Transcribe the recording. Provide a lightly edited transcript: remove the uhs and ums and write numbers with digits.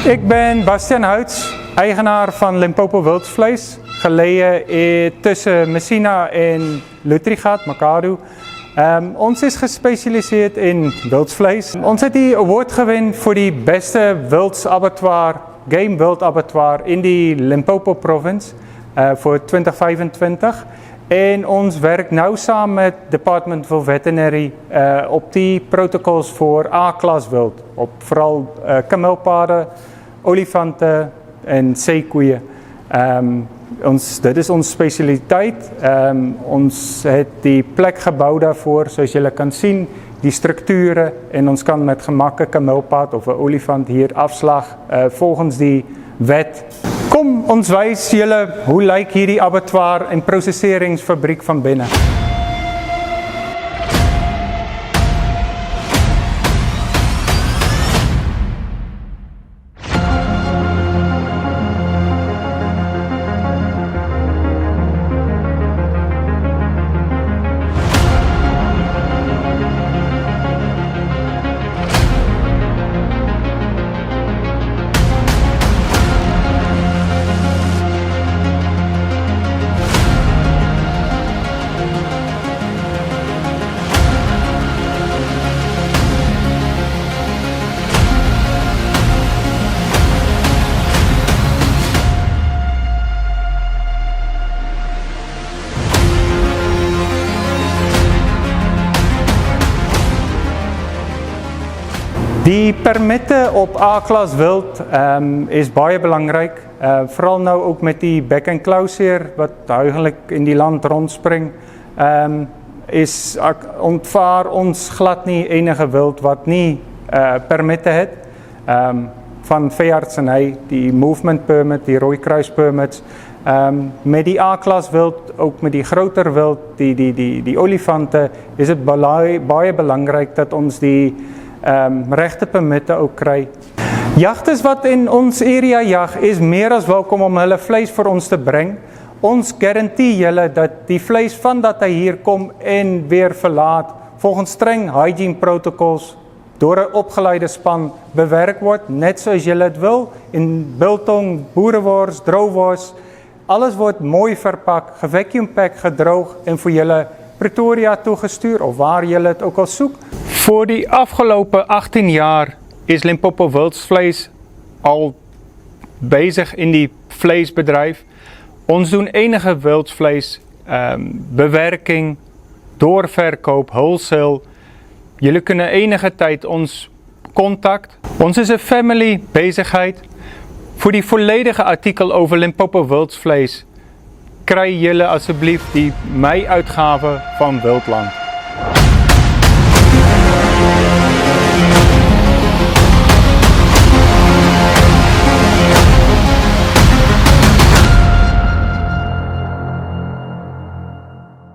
Ik ben Bastian Houts, eigenaar van Limpopo Wildsvleis, gelegen tussen Messina en Lutrigat, Makado. Ons is gespecialiseerd in wildsvleis. Ons het die award gewen voor die beste wildsabattoir, game wildabattoir in die Limpopo province voor 2025. En ons werkt nou samen met Department of Veterinary op die protocols voor A-klas wild. Op vooral kameelpaarden, olifanten en zeekoeien. Dit is onze specialiteit. Ons het die plek gebouwd daarvoor, zoals jullie kan zien, die structuren. En ons kan met gemak een kameelpaard of een olifant hier afslag volgens die wet. Kom, ons wys julle hoe lyk hierdie abattoir en prosesseringsfabriek van binne. Die permitte op A-klas wild is baie belangrijk. Vooral nou ook met die bek- en klauwseer wat eigenlijk in die land rondspring. Ontvaar ons glad nie enige wild wat nie permitte het. Van veeartseny, die movement permit, die Rooikruis permits. Met die A-klas wild, ook met die groter wild, die olifante, is het baie belangrijk dat ons die regte permitte ook kry. Jagters wat in ons area jag is meer as welkom om hulle vleis vir ons te bring. Ons garantie julle dat die vleis van dat hy hier kom en weer verlaat, volgens streng hygiene protocols deur 'n opgeleide span bewerk word, net soos julle dit wil, in biltong, boerewors, droewors. Alles word mooi verpak, gevacuumpack, gedroog en vir julle Pretoria toegestuur of waar julle dit ook al soek. Voor die afgelopen 18 jaar is Limpopo Wildsvleis al bezig in die vleesbedrijf. Ons doen enige wildsvlees, bewerking, doorverkoop, wholesale. Jullie kunnen enige tijd ons contact. Ons is een family bezigheid. Voor die volledige artikel over Limpopo Wildsvleis kry jullie alsjeblieft die mei-uitgave van Wildland.